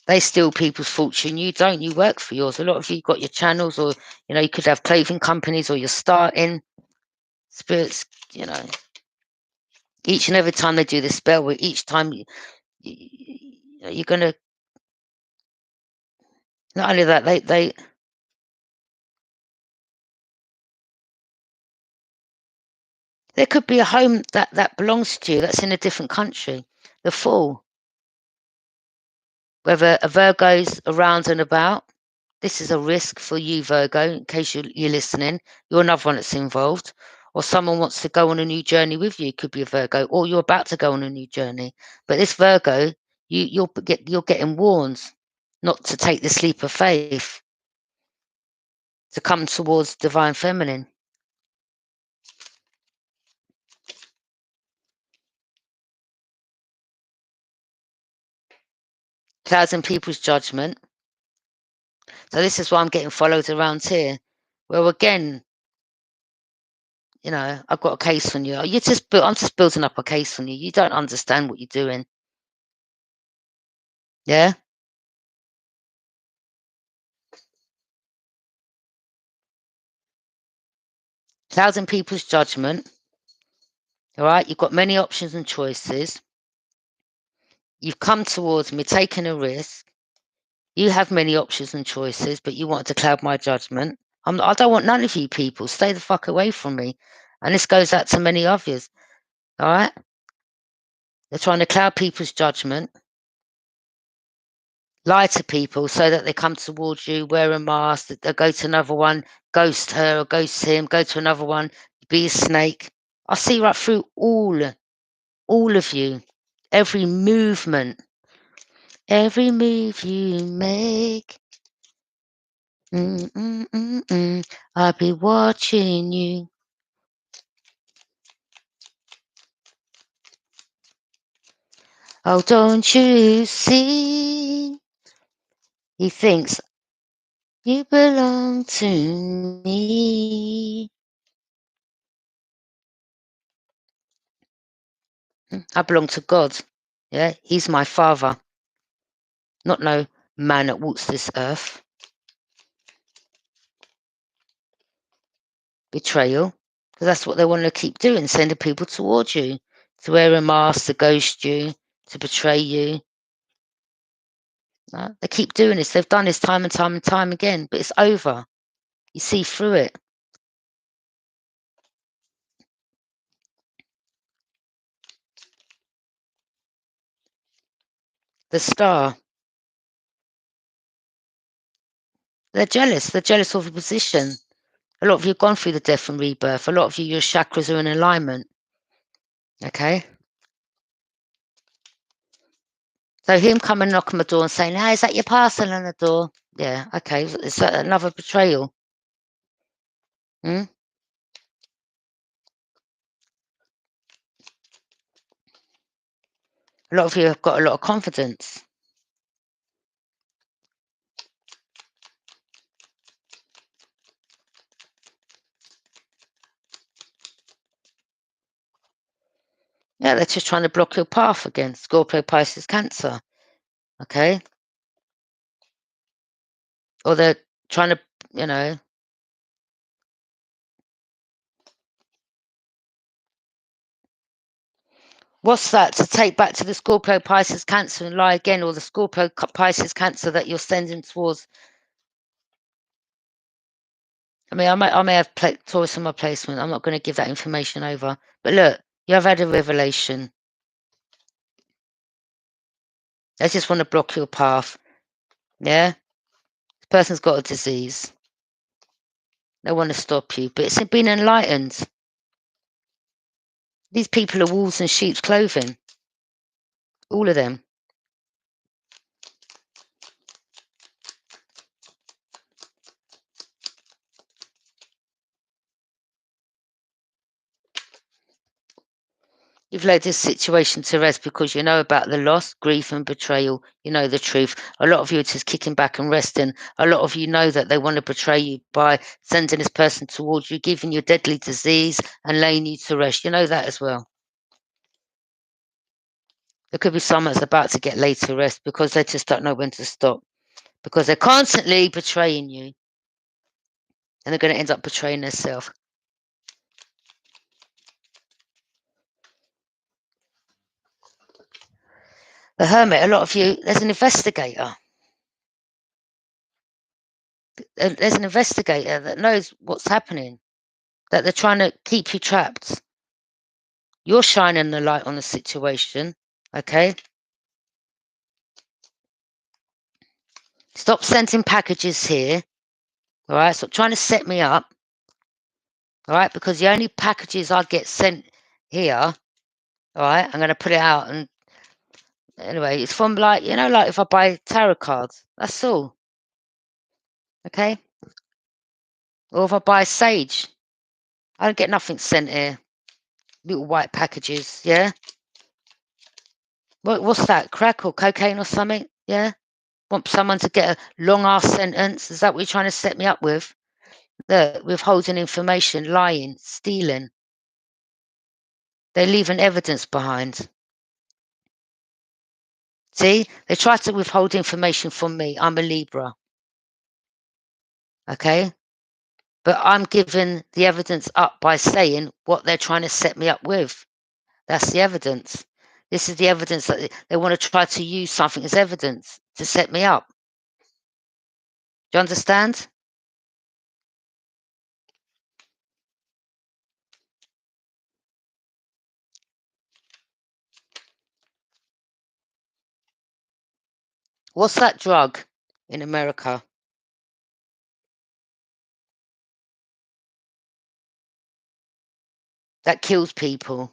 Speaker 1: They steal people's fortune. You don't. You work for yours. A lot of you got your channels, or you could have clothing companies, or you're starting. Spirits, each and every time they do the spell, each time you're gonna. Not only that, they there could be a home that belongs to you that's in a different country. The Fool. Whether a Virgo's around and about, this is a risk for you, Virgo, in case you're listening. You're another one that's involved. Or someone wants to go on a new journey with you. Could be a Virgo. Or you're about to go on a new journey. But this Virgo, you're getting warned not to take this leap of faith, to come towards divine feminine. Clouds in people's judgment. So this is why I'm getting followed around here. Well, again, I've got a case on you. I'm just building up a case on you. You don't understand what you're doing. Yeah? Clouds in people's judgment. All right? You've got many options and choices. You've come towards me, taking a risk. You have many options and choices, but you want to cloud my judgment. I don't want none of you people. Stay the fuck away from me. And this goes out to many others. All right? They're trying to cloud people's judgment. Lie to people so that they come towards you, wear a mask, they'll go to another one, ghost her or ghost him, go to another one, be a snake. I see right through all of you, every movement. Every move you make. I'll be watching you. Oh, don't you see? He thinks you belong to me. I belong to God. Yeah, he's my father. Not no man that walks this earth. Betrayal. Because that's what they want to keep doing, sending people towards you. To wear a mask, to ghost you, to betray you. No? They keep doing this. They've done this time and time and time again. But it's over. You see through it. The star. They're jealous. They're jealous of your position. A lot of you have gone through the death and rebirth. A lot of you, your chakras are in alignment. Okay? So him coming knock on the door and saying, "Hey, is that your parcel on the door?" Yeah, okay. Is that another betrayal? Hmm? A lot of you have got a lot of confidence. Yeah, they're just trying to block your path again. Scorpio, Pisces, Cancer. Okay? Or they're trying to, you know. What's that? To take back to the Scorpio, Pisces, Cancer and lie again, or the Scorpio, Pisces, Cancer that you're sending towards. I mean, I may have Taurus in my placement. I'm not going to give that information over. But look, you have had a revelation. They just want to block your path. Yeah? This person's got a disease. They want to stop you. But it's been enlightened. These people are wolves in sheep's clothing. All of them. You've laid this situation to rest because you know about the loss, grief, and betrayal. You know the truth. A lot of you are just kicking back and resting. A lot of you know that they want to betray you by sending this person towards you, giving you deadly disease, and laying you to rest. You know that as well. There could be someone that's about to get laid to rest because they just don't know when to stop. Because they're constantly betraying you. And they're going to end up betraying themselves. The Hermit, a lot of you, there's an investigator. There's an investigator that knows what's happening, that they're trying to keep you trapped. You're shining the light on the situation, okay? Stop sending packages here, all right? Stop trying to set me up, all right? Because the only packages I get sent here, all right, I'm going to put it out. And anyway, it's from like, you know, like if I buy tarot cards, that's all, okay? Or if I buy sage, I don't get nothing sent here. Little white packages, yeah? What's that? Crack or cocaine or something? Yeah? Want someone to get a long ass sentence? Is that what you're trying to set me up with? Look, withholding information, lying, stealing. They're leaving evidence behind. See? They try to withhold information from me. I'm a Libra. Okay? But I'm giving the evidence up by saying what they're trying to set me up with. That's the evidence. This is the evidence that they want to try to use something as evidence to set me up. Do you understand? What's that drug in America that kills people?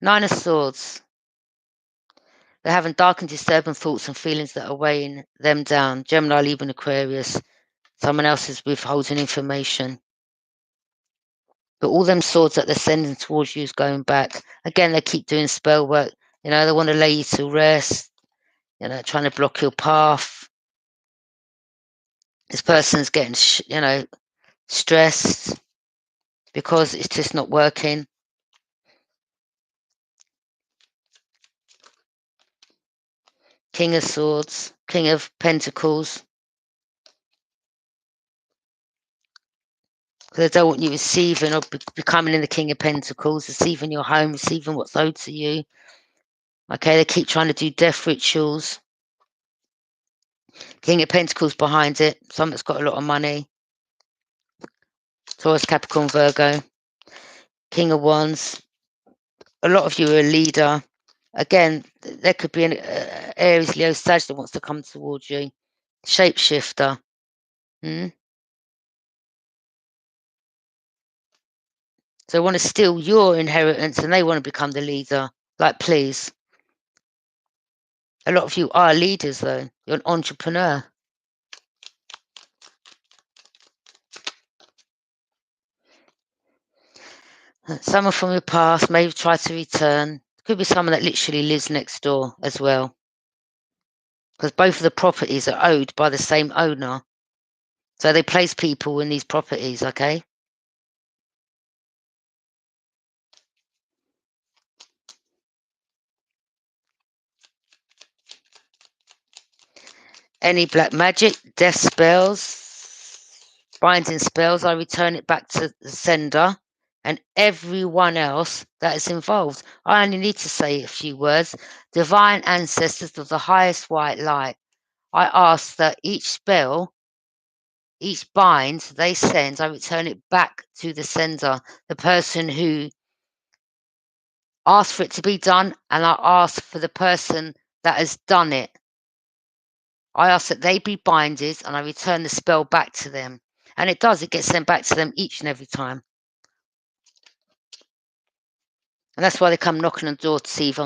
Speaker 1: Nine of Swords. They're having dark and disturbing thoughts and feelings that are weighing them down. Gemini, Libra, and Aquarius. Someone else is withholding information. But all them swords that they're sending towards you is going back. Again, they keep doing spell work. You know, they want to lay you to rest. You know, trying to block your path. This person's getting, you know, stressed because it's just not working. King of Swords, King of Pentacles. They don't want you receiving or becoming in the King of Pentacles, receiving your home, receiving what's owed to you. Okay, they keep trying to do death rituals. King of Pentacles behind it. Someone that's got a lot of money. Taurus, Capricorn, Virgo. King of Wands. A lot of you are a leader. Again, there could be an Aries, Leo, Sag that wants to come towards you. Shapeshifter. So they want to steal your inheritance and they want to become the leader. Like, please. A lot of you are leaders, though. You're an entrepreneur. Someone from your past may try to return. Could be someone that literally lives next door as well. Because both of the properties are owned by the same owner. So they place people in these properties, okay? Any black magic, death spells, binding spells, I return it back to the sender and everyone else that is involved. I only need to say a few words. Divine ancestors of the highest white light, I ask that each spell, each bind they send, I return it back to the sender, the person who asked for it to be done, and I ask for the person that has done it. I ask that they be binded and I return the spell back to them. And it does, it gets sent back to them each and every time. And that's why they come knocking on the door to see if I'm